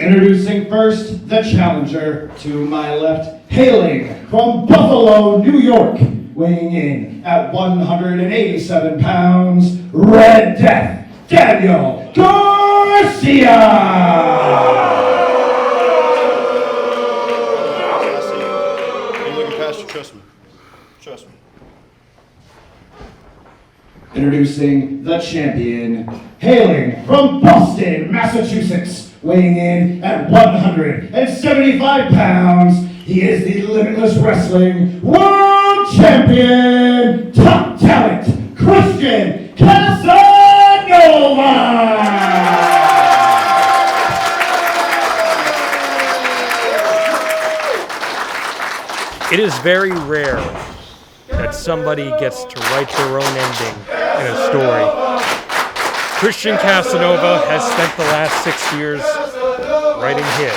Introducing first, the challenger to my left, hailing from Buffalo, New York, weighing in at 187 pounds, Red Death, Daniel Garcia! You're looking past you, trust me. Trust me. Introducing the champion, hailing from Boston, Massachusetts, weighing in at 175 pounds, he is the Limitless Wrestling World Champion, top talent, Christian Casanova! It is very rare that somebody gets to write their own ending in a story. Christian Casanova has spent the last 6 years writing his.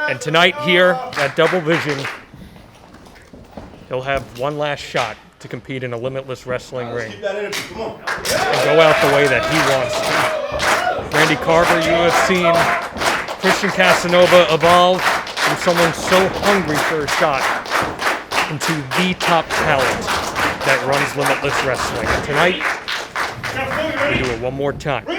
And tonight here at Double Vision, he'll have one last shot to compete in a Limitless Wrestling ring and go out the way that he wants to. Randy Carver, you have seen Christian Casanova evolve from someone so hungry for a shot into the top talent that runs Limitless Wrestling. And tonight, we do it one more time. The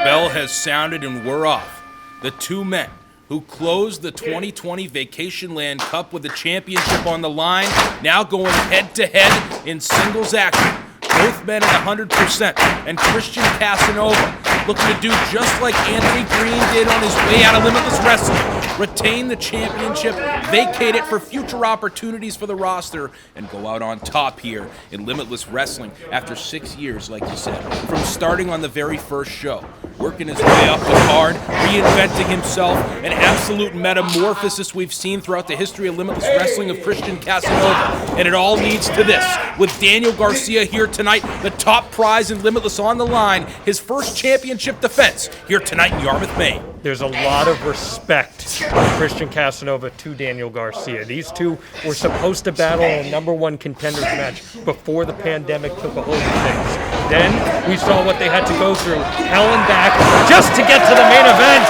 bell has sounded and we're off. The two men who closed the 2020 Vacation Land Cup with the championship on the line, now going head-to-head in singles action. Both men at 100%, and Christian Casanova looking to do just like Anthony Green did on his way out of Limitless Wrestling. Retain the championship, vacate it for future opportunities for the roster, and go out on top here in Limitless Wrestling after 6 years, like you said, from starting on the very first show, working his way up the card, reinventing himself, an absolute metamorphosis we've seen throughout the history of Limitless Wrestling of Christian Casanova. And it all leads to this, with Daniel Garcia here tonight, the top prize in Limitless on the line, his first championship defense here tonight in Yarmouth, Maine. There's a lot of respect from Christian Casanova to Daniel Garcia. These two were supposed to battle in a #1 contenders match before the pandemic took a hold of things. Then we saw what they had to go through, hell and back, just to get to the main event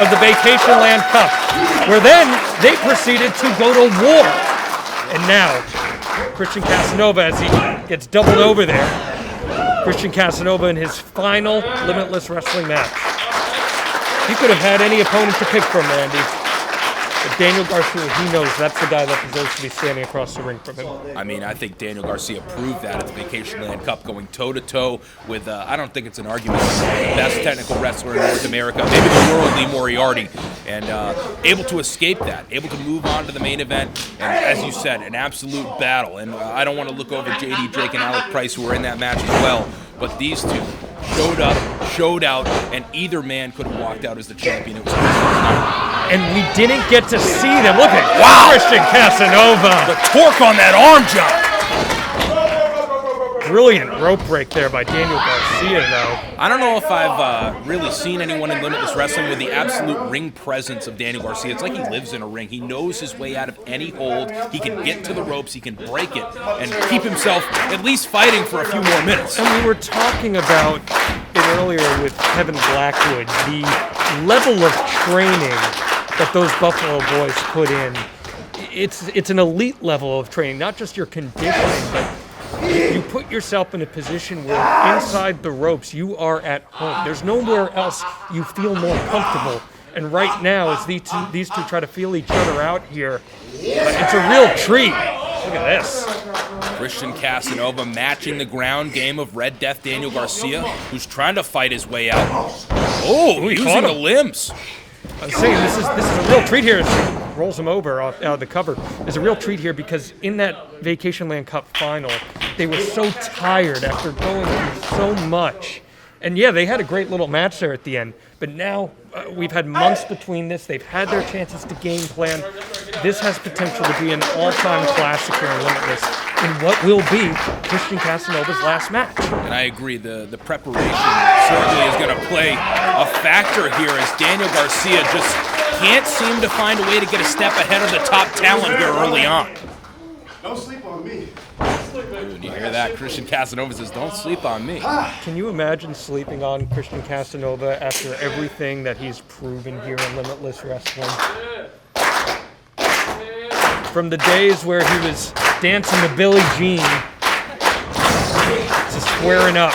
of the Vacation Land Cup, where then they proceeded to go to war. And now, Christian Casanova, as he gets doubled over there, Christian Casanova in his final Limitless Wrestling match. He could have had any opponent to pick from, Randy. But Daniel Garcia, he knows that's the guy that deserves to be standing across the ring from him. I mean, I think Daniel Garcia proved that at the Vacation Land Cup, going toe-to-toe with, I don't think it's an argument, the best technical wrestler in North America, maybe the world, Lee Moriarty, and able to escape that, able to move on to the main event, and as you said, an absolute battle. And I don't want to look over J.D. Drake and Alec Price, who were in that match as well, but these two showed up, showed out, and either man could have walked out as the champion. It was and we didn't get to see them. Look at Christian Casanova. The torque on that arm jump. Brilliant rope break there by Daniel Garcia, though. I don't know if I've really seen anyone in Limitless Wrestling with the absolute ring presence of Daniel Garcia. It's like he lives in a ring. He knows his way out of any hold. He can get to the ropes. He can break it and keep himself at least fighting for a few more minutes. And we were talking about it earlier with Kevin Blackwood, the level of training that those Buffalo boys put in. It's an elite level of training, not just your conditioning, but you put yourself in a position where inside the ropes you are at home. There's nowhere else you feel more comfortable. And right now, as these two try to feel each other out here, it's a real treat. Look at this. Christian Casanova matching the ground game of Red Death Daniel Garcia, who's trying to fight his way out. Oh, using the limbs. I was saying, this is a real treat here. Rolls him over out of the cover. It's a real treat here because in that Vacation Land Cup final, they were so tired after going through so much. And yeah, they had a great little match there at the end. But now we've had months between this. They've had their chances to game plan. This has potential to be an all-time classic here in Limitless in what will be Christian Casanova's last match. And I agree, the preparation certainly is going to play a factor here as Daniel Garcia just can't seem to find a way to get a step ahead of the top talent here early on. Don't sleep on me. When you hear Look at that. Christian Casanova says, don't sleep on me. Can you imagine sleeping on Christian Casanova after everything that he's proven here in Limitless Wrestling? From the days where he was dancing to Billie Jean to squaring up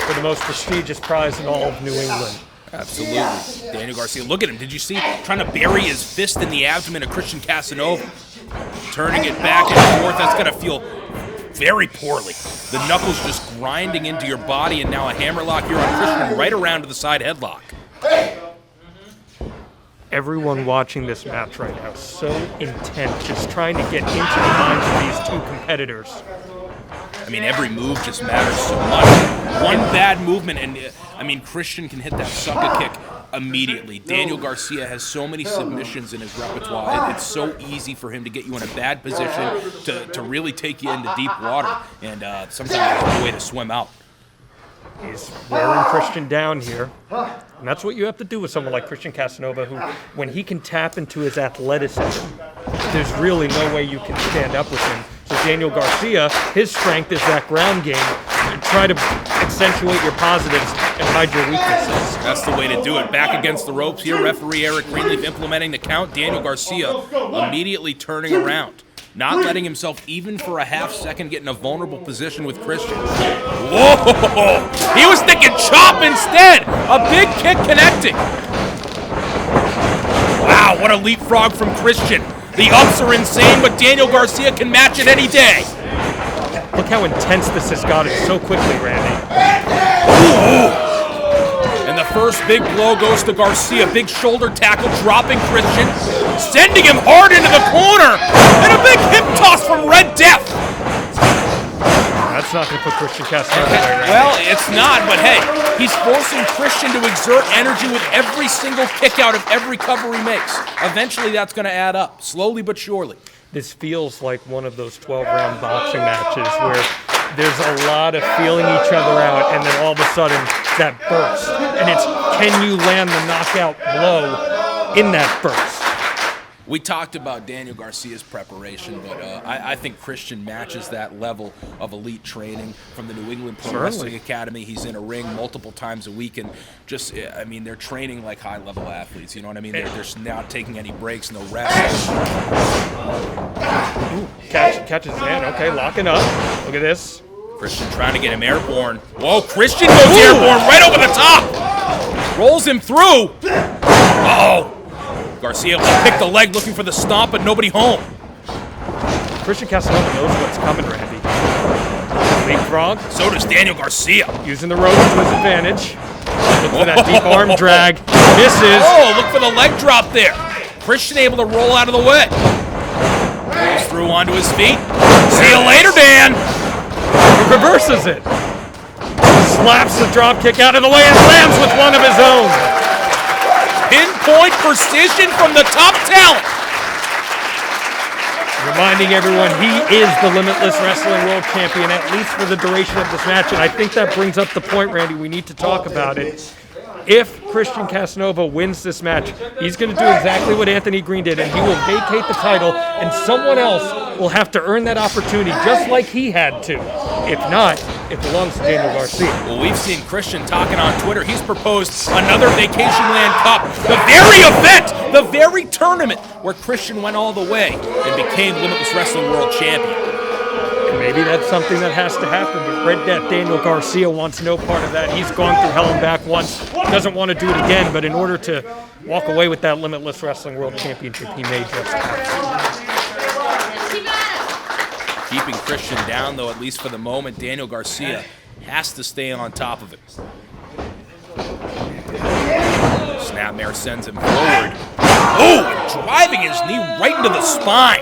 for the most prestigious prize in all of New England. Absolutely. Daniel Garcia, look at him. Did you see? Trying to bury his fist in the abdomen of Christian Casanova. Turning it back and forth. That's going to feel very poorly. The knuckles just grinding into your body, and now a hammerlock here on Christian right around to the side headlock. Everyone watching this match right now is so intent, just trying to get into the minds of these two competitors. I mean, every move just matters so much. One bad movement, and I mean, Christian can hit that sucker kick immediately. Daniel Garcia has so many submissions in his repertoire. It's so easy for him to get you in a bad position to really take you into deep water, and sometimes there's no way to swim out. He's wearing Christian down here. And that's what you have to do with someone like Christian Casanova, who, when he can tap into his athleticism, there's really no way you can stand up with him. So Daniel Garcia, his strength is that ground game. Try to accentuate your positives and hide your weaknesses. That's the way to do it. Back against the ropes here. Referee Eric Greenleaf implementing the count. Daniel Garcia immediately turning around. Not letting himself, even for a half second, get in a vulnerable position with Christian. Whoa! He was thinking chop instead! A big kick connecting. Wow, what a leapfrog from Christian. The ups are insane, but Daniel Garcia can match it any day. Look how intense this has gotten so quickly, Randy. Ooh. And the first big blow goes to Garcia. Big shoulder tackle, dropping Christian, sending him hard into the corner, and a big hip toss from Red Death. That's not going to put Christian Casanova away, right? Well, it's not, but hey, he's forcing Christian to exert energy with every single kick out of every cover he makes. Eventually, that's going to add up, slowly but surely. This feels like one of those 12-round boxing matches where there's a lot of feeling each other out, and then all of a sudden, that burst. And it's, can you land the knockout blow in that burst? We talked about Daniel Garcia's preparation, but I think Christian matches that level of elite training from the New England Pro Wrestling Academy. He's in a ring multiple times a week, and just, I mean, they're training like high-level athletes. You know what I mean? They're not taking any breaks, no rest. Ooh, catches his hand. Okay, locking up. Look at this. Christian trying to get him airborne. Whoa, Christian goes airborne right over the top. Rolls him through. Uh-oh. Garcia will pick the leg, looking for the stomp, but nobody home. Christian Casanova knows what's coming, Randy. Leapfrog. So does Daniel Garcia. Using the ropes to his advantage. Look for that deep arm drag. Misses. Oh, look for the leg drop there. Christian able to roll out of the way. Rolls through onto his feet. See you later, Dan. He reverses it. Slaps the drop kick out of the way and lands with one of his own. Pinpoint precision from the top talent. Reminding everyone he is the Limitless Wrestling World Champion, at least for the duration of this match. And I think that brings up the point, Randy, we need to talk about it. If Christian Casanova wins this match, he's going to do exactly what Anthony Green did, and he will vacate the title, and someone else will have to earn that opportunity, just like he had to. If not, it belongs to Daniel Garcia. Well, we've seen Christian talking on Twitter. He's proposed another Vacation Land Cup, the very event, the very tournament where Christian went all the way and became Limitless Wrestling World Champion. And maybe that's something that has to happen, but Red Death Daniel Garcia wants no part of that. He's gone through hell and back once, doesn't want to do it again, but in order to walk away with that Limitless Wrestling World Championship, he may just have to. Keeping Christian down, though, at least for the moment, Daniel Garcia has to stay on top of it. Snapmare sends him forward. Oh, driving his knee right into the spine.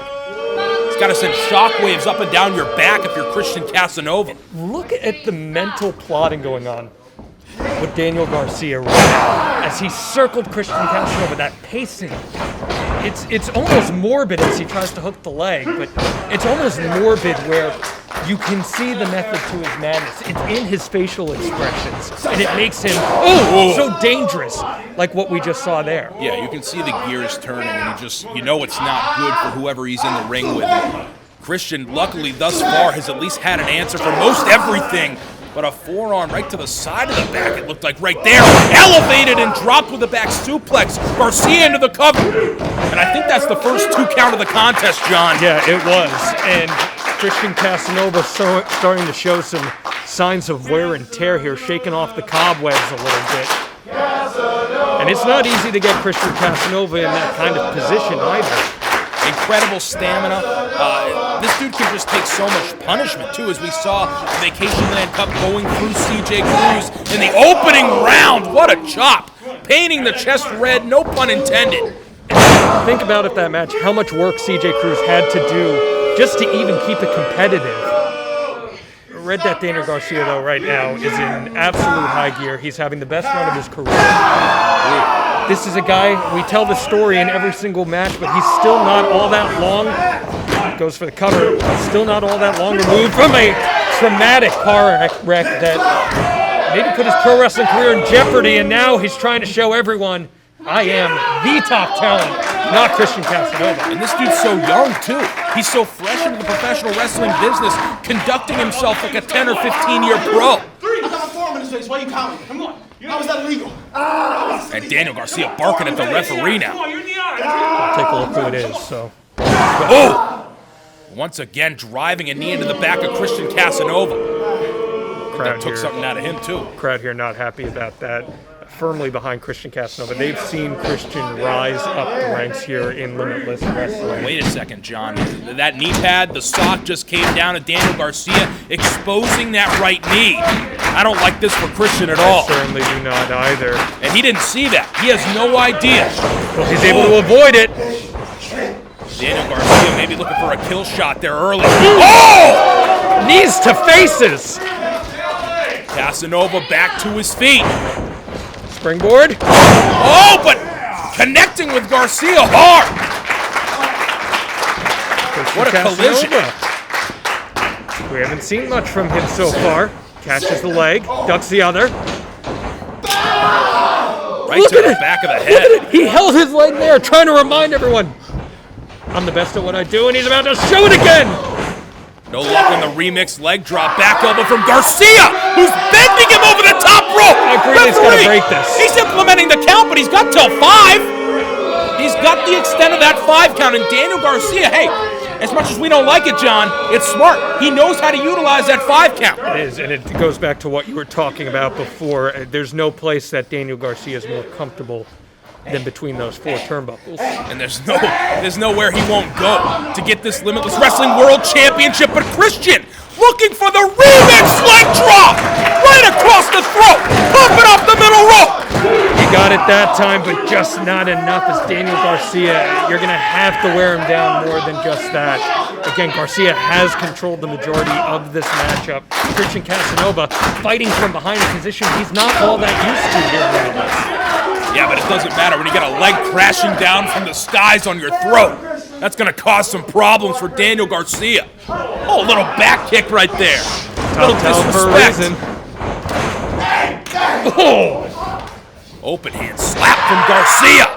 It's got to send shockwaves up and down your back if you're Christian Casanova. Look at the mental plotting going on with Daniel Garcia right now as he circled Christian Casanova, that pacing. It's almost morbid as he tries to hook the leg, but it's almost morbid where you can see the method to his madness. It's in his facial expressions, and it makes him so dangerous, like what we just saw there. Yeah, you can see the gears turning, and you know it's not good for whoever he's in the ring with. Christian, luckily, thus far, has at least had an answer for most everything. But a forearm right to the side of the back, it looked like right there. Elevated and dropped with the back suplex. Garcia into the cover. And I think that's the first 2 count of the contest, John. Yeah, it was. And Christian Casanova starting to show some signs of wear and tear here, shaking off the cobwebs a little bit. And it's not easy to get Christian Casanova in that kind of position either. Incredible stamina. This dude can just take so much punishment, too, as we saw the Vacation Land Cup going through CJ Cruz in the opening round. What a chop. Painting the chest red, no pun intended. Think about it, that match, how much work CJ Cruz had to do just to even keep it competitive. Red Death Daniel Garcia, though, right now is in absolute high gear. He's having the best run of his career. This is a guy, we tell the story in every single match, but he's still not all that long. Goes for the cover. Still not all that long removed from a traumatic car wreck that maybe put his pro wrestling career in jeopardy, and now he's trying to show everyone, I am the top talent, not Christian Casanova. And this dude's so young, too. He's so fresh into the professional wrestling business, conducting himself like a 10 or 15-year pro. I got 4 minutes face. Why are you counting? Come on. How is that illegal? And Daniel Garcia barking at the referee now. Take a look who it is. So, Oh! Once again, driving a knee into the back of Christian Casanova. That took something out of him, too. Crowd here not happy about that. Firmly behind Christian Casanova. They've seen Christian rise up the ranks here in Limitless Wrestling. Wait a second, John. That knee pad, the sock just came down at Daniel Garcia, exposing that right knee. I don't like this for Christian at all. I certainly do not either. And he didn't see that. He has no idea. Well, he's able to avoid it. Daniel Garcia maybe looking for a kill shot there early. Oh! Knees to faces. Casanova back to his feet. Springboard. Oh, but connecting with Garcia hard. What a collision. We haven't seen much from him so far. Catches the leg, ducks the other. Right to the back of the head. He held his leg there, trying to remind everyone, I'm the best at what I do, and he's about to show it again. No luck on the remix leg drop. Back elbow from Garcia, who's bending him over the top rope. I agree he's going to break this. He's implementing the count, but he's got till 5. He's got the extent of that 5 count, and Daniel Garcia, hey, as much as we don't like it, John, it's smart. He knows how to utilize that 5 count. It is, and it goes back to what you were talking about before. There's no place that Daniel Garcia is more comfortable than between those 4 turnbuckles. And there's nowhere he won't go to get this Limitless Wrestling World Championship. But Christian looking for the remix leg drop right across the throat, popping off the middle rope. He got it that time, but just not enough. As Daniel Garcia, you're going to have to wear him down more than just that. Again, Garcia has controlled the majority of this matchup. Christian Casanova fighting from behind a position he's not all that used to here in Limitless. Yeah, but it doesn't matter when you get a leg crashing down from the skies on your throat. That's going to cause some problems for Daniel Garcia. Oh, a little back kick right there. Little disrespect. Oh! Open hand slap from Garcia.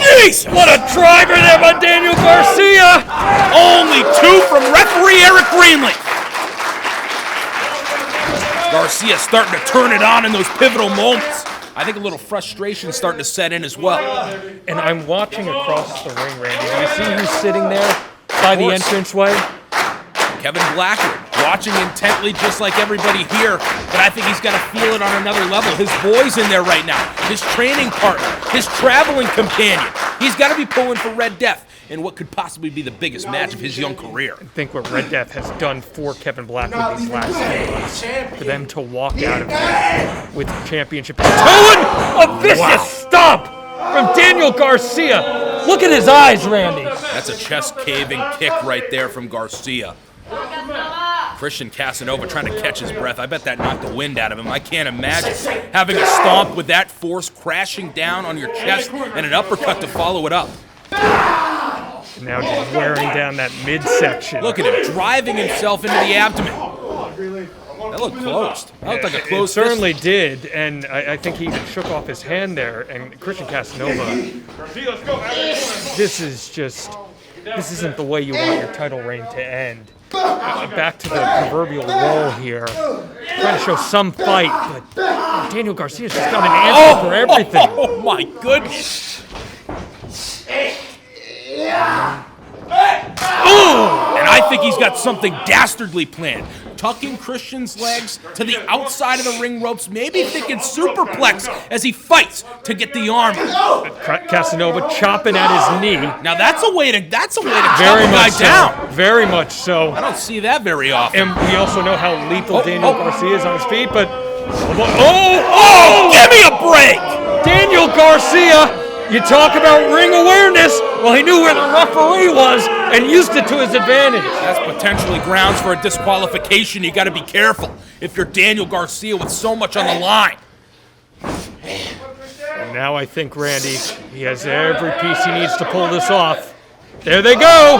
Jeez, what a driver there by Daniel Garcia. Only 2 from referee Eric Greenlee. Garcia starting to turn it on in those pivotal moments. I think a little frustration starting to set in as well. And I'm watching across the ring, Randy. Do you see who's sitting there by the entranceway? Kevin Blackwood, watching intently just like everybody here, but I think he's got to feel it on another level. His boy's in there right now, his training partner, his traveling companion. He's got to be pulling for Red Death in what could possibly be the biggest match of his young career. I think what Red Death has done for Kevin Blackwood these last few months, for them to walk out of there with the championship. A vicious stomp from Daniel Garcia. Look at his eyes, Randy. That's a chest-caving kick right there from Garcia. Christian Casanova trying to catch his breath. I bet that knocked the wind out of him. I can't imagine having a stomp with that force crashing down on your chest and an uppercut to follow it up. Now just wearing down that midsection. Look at him driving himself into the abdomen. That looked closed. That looked like a closed It certainly did, and I think he even shook off his hand there. And Christian Casanova, this is just this isn't the way you want your title reign to end. Back to the proverbial wall here. Trying to show some fight, but Daniel Garcia's just got an answer for everything. Oh my goodness. And I think he's got something dastardly planned. Tucking Christian's legs to the outside of the ring ropes, maybe thinking superplex as he fights to get the arm. Casanova chopping at his knee. Now that's a way to chop a guy down. Very much so. I don't see that very often. And we also know how lethal Daniel Garcia is on his feet, but Give me a break! Daniel Garcia, you talk about ring awareness. Well, he knew where the referee was and used it to his advantage. That's potentially grounds for a disqualification. You got to be careful if you're Daniel Garcia with so much on the line. And now I think, Randy, he has every piece he needs to pull this off. There they go.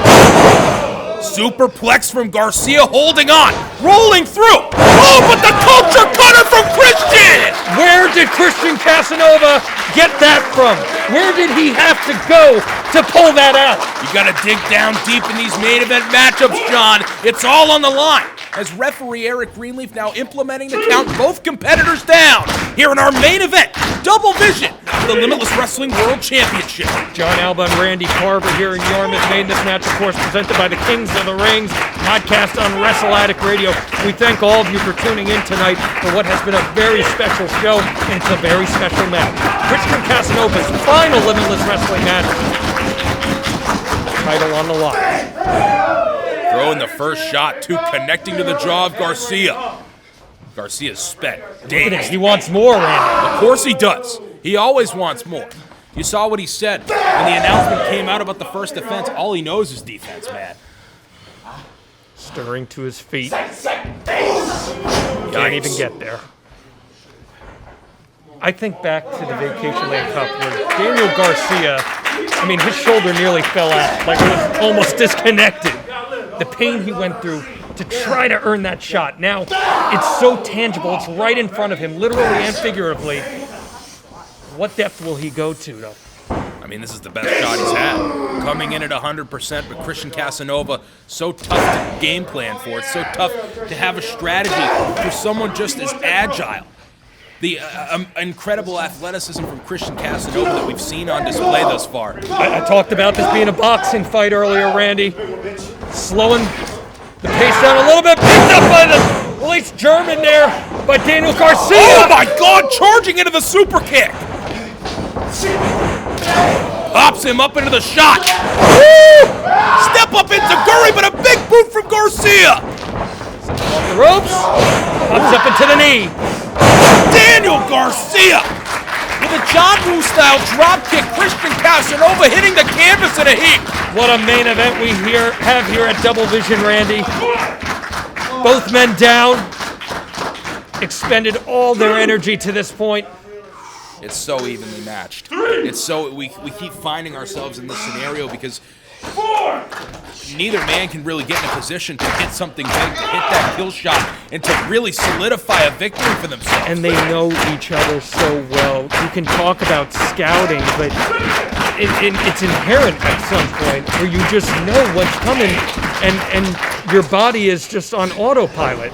Superplex from Garcia, holding on, rolling through. Oh, but the culture cutter from Christian! Where did Christian Casanova get that from? Where did he have to go to pull that out? You gotta dig down deep in these main event matchups, John. It's all on the line. As referee Eric Greenleaf now implementing the count, both competitors down. Here in our main event, double vision for the Limitless Wrestling World Championship. John Alba and Randy Carver here in Yarmouth made this match, of course, presented by the Kings of the Rings podcast on Wrestle Addict Radio. We thank all of you for tuning in tonight for what has been a very special show, and it's a very special match. Christian Casanova's final Limitless Wrestling match. Title on the line. Throwing the first shot, connecting to the jaw of Garcia. Garcia's spent. Dazed. He wants more, Randy. Of course he does. He always wants more. You saw what he said when the announcement came out about the first defense. All he knows is defense, man. Stirring to his feet. Can't even get there. I think back to the Vacation Land Cup where Daniel Garcia, I mean, his shoulder nearly fell out, like it was almost disconnected. The pain he went through to try to earn that shot. Now, it's so tangible. It's right in front of him, literally and figuratively. What depth will he go to, though? I mean, this is the best shot he's had. Coming in at 100%, but Christian Casanova, so tough to game plan for. It's so tough to have a strategy for someone just as agile. The incredible athleticism from Christian Casanova that we've seen on display thus far. I talked about this being a boxing fight earlier, Randy. Slowing the pace down a little bit. Picked up by the release German there by Daniel Garcia. Oh my God, charging into the super kick. Pops him up into the shot. Woo! Step up into Gurry, but a big boot from Garcia. Off the ropes. Pops up into the knee. Daniel Garcia with a John Woo style drop kick. Christian Casanova hitting the canvas in a heap. What a main event we have here at Double Vision, Randy. Both men down. Expended all their energy to this point. It's so evenly matched. It's so we keep finding ourselves in this scenario because neither man can really get in a position to hit something big, to hit that kill shot, and to really solidify a victory for themselves. And they know each other so well. You can talk about scouting, but it's inherent at some point where you just know what's coming, and your body is just on autopilot.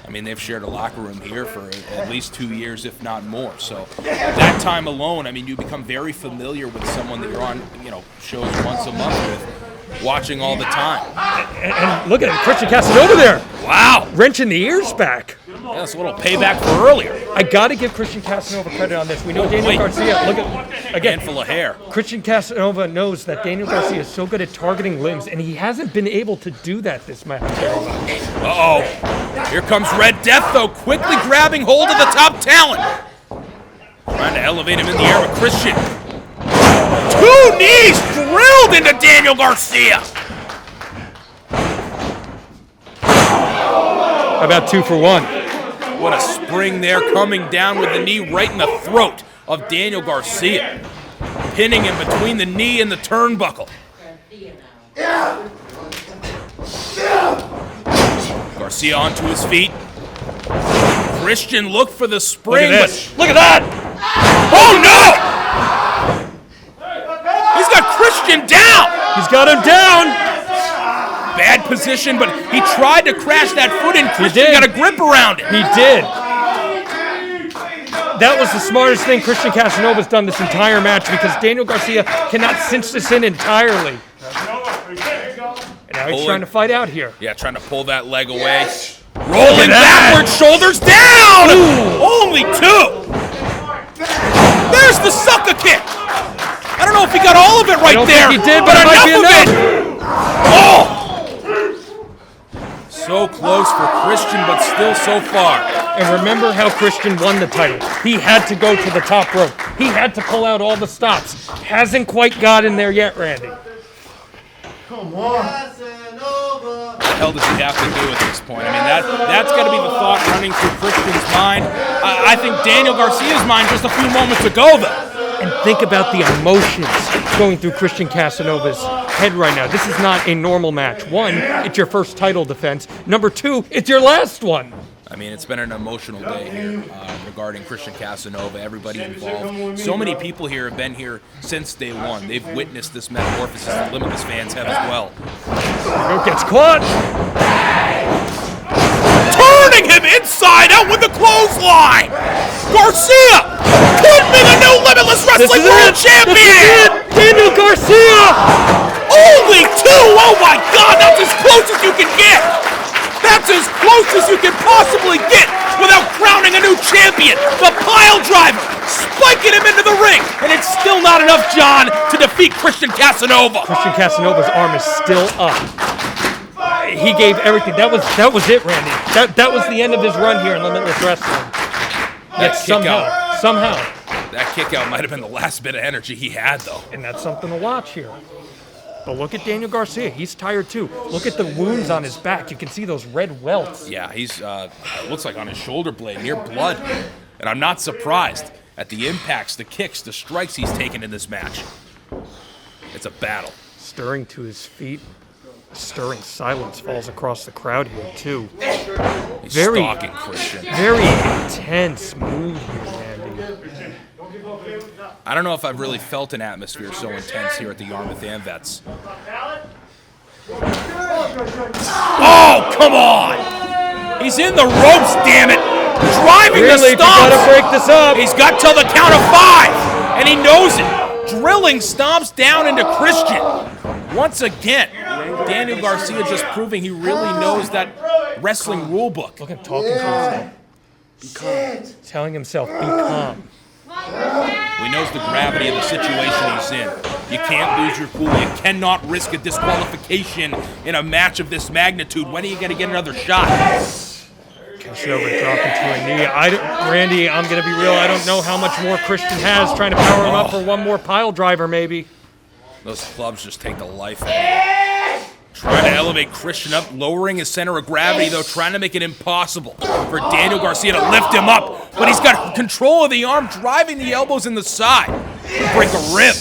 I mean, they've shared a locker room here for at least 2 years, if not more. So that time alone, I mean, you become very familiar with someone that you're on, shows once a month with, watching all the time. And look at it, Christian Casanova there. Wow. Wrenching the ears back. Yeah, that's a little payback for earlier. I got to give Christian Casanova credit on this. We know Daniel Garcia, look at, again. Handful of hair. Christian Casanova knows that Daniel Garcia is so good at targeting limbs, and he hasn't been able to do that this match very much. Uh-oh. Here comes Red Death, though, quickly grabbing hold of the top talent. Trying to elevate him in the air with Christian. 2 knees drilled into Daniel Garcia. How about 2 for 1? What a spring there, coming down with the knee right in the throat of Daniel Garcia. Pinning him between the knee and the turnbuckle. Garcia onto his feet. Christian looked for the spring. Look at this. Look at that! Oh no! He's got Christian down! He's got him down. Bad position, but he tried to crash that foot in. Christian did. got a grip around it. He did. That was the smartest thing Christian Casanova's done this entire match because Daniel Garcia cannot cinch this in entirely. And now he's trying to fight out here. Yeah, trying to pull that leg away. Rolling backwards, shoulders down! Only 2! There's the sucker kick! I don't know if he got all of it right there. I don't think he did, but it might be enough. Oh! So close for Christian, but still so far. And remember how Christian won the title. He had to go to the top rope. He had to pull out all the stops. Hasn't quite got in there yet, Randy. Come on. What the hell does he have to do at this point? I mean, that's got to be the thought running through Christian's mind. I think Daniel Garcia's mind just a few moments ago, though. And think about the emotions going through Christian Casanova's head right now. This is not a normal match. 1, it's your first title defense. Number 2, it's your last one. I mean, it's been an emotional day here regarding Christian Casanova, everybody involved. So many people here have been here since day one. They've witnessed this metamorphosis. The Limitless fans have as well. Gets caught. Turning him inside out with the clothesline. Garcia could be the new Limitless Wrestling World Champion. Daniel Garcia. Only 2. Oh my God, that's as close as you can get. That's as close as you can possibly get without crowning a new champion. The pile driver, spiking him into the ring, and it's still not enough, John, to defeat Christian Casanova. Christian Casanova's arm is still up. He gave everything. That was it, Randy. That was the end of his run here in Limitless Wrestling. Yet somehow. That kick out might have been the last bit of energy he had, though. And that's something to watch here. But look at Daniel Garcia. He's tired too. Look at the wounds on his back. You can see those red welts. Yeah, he's looks like on his shoulder blade, near blood. And I'm not surprised at the impacts, the kicks, the strikes he's taken in this match. It's a battle. Stirring to his feet. Stirring silence falls across the crowd here too. He's stalking Christian. Very intense mood here, Randy. I don't know if I've really felt an atmosphere so intense here at the Yarmouth Amvets. Oh, come on! He's in the ropes, damn it! Driving the stomps! You gotta break this up! He's got till the count of 5! And he knows it! Drilling stomps down into Christian. Once again, Daniel Garcia just proving he really knows that wrestling rule book. Look at him talking to himself. Be calm. Telling himself, be calm. He knows the gravity of the situation he's in. You can't lose your cool. You cannot risk a disqualification in a match of this magnitude. When are you going to get another shot? Casanova dropping to a knee. Randy, I'm going to be real. I don't know how much more Christian has. Trying to power him up for one more pile driver, maybe. Those clubs just take the life out of him. Trying to elevate Christian up, lowering his center of gravity, though, trying to make it impossible for Daniel Garcia to lift him up. But he's got control of the arm, driving the elbows in the side. Break a rib.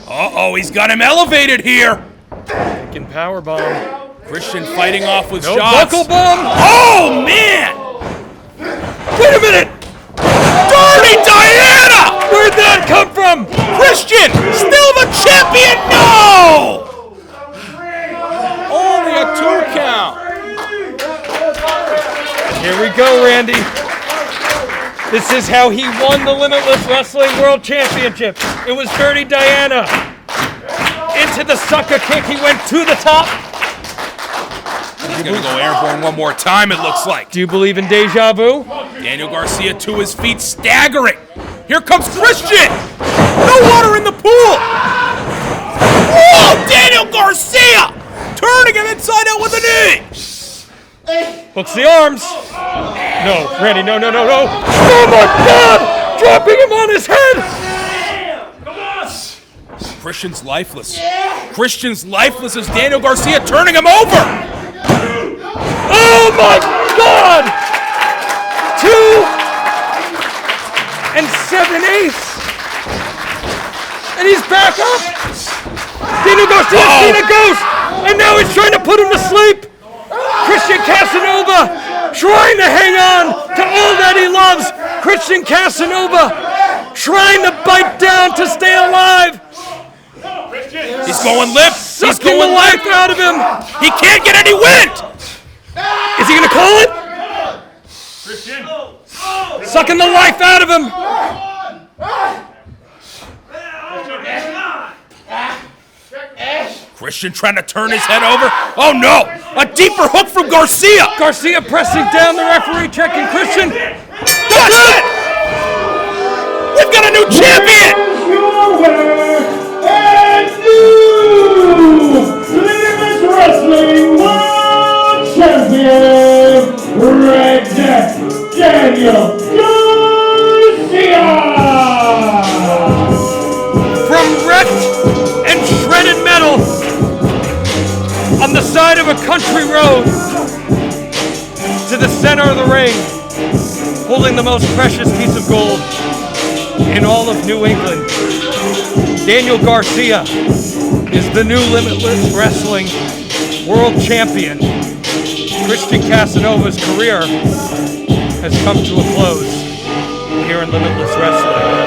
Uh-oh, he's got him elevated here. Taking powerbomb. Christian fighting off with No shots. buckle bomb. Oh, man! Wait a minute! Dirty Diana! Where'd that come from? Christian, still the champion? No! Only a 2 count. Here we go, Randy. This is how he won the Limitless Wrestling World Championship. It was Dirty Diana. Into the sucker kick. He went to the top. He's going to go airborne one more time, it looks like. Do you believe in deja vu? Daniel Garcia to his feet, staggering. Here comes Christian. No water in the pool. Whoa, Daniel Garcia! Turning him inside out with a knee. Hooks the arms. No, Randy, no. Oh my God! Dropping him on his head. Christian's lifeless. Christian's lifeless as Daniel Garcia turning him over. Oh my God! 2 7/8. And he's back up. Daniel Garcia seen a ghost, and now he's trying to put him to sleep. Christian Casanova trying to hang on to all that he loves. Christian Casanova trying to bite down to stay alive. He's going limp. He's Sucking going the limp. life out of him. He can't get any wind. Is he gonna call it? Sucking the life out of him. Christian trying to turn his head over. Oh no! A deeper hook from Garcia. Garcia pressing down the referee, checking Christian. That's it! We've got a new champion! Your winner and new Limitless Wrestling World Champion, Red Death, Daniel Garcia! From wrecked and shredded metal on the side of a country road to the center of the ring, holding the most precious piece of gold in all of New England. Daniel Garcia is the new Limitless Wrestling World Champion. Christian Casanova's career has come to a close here in Limitless Wrestling.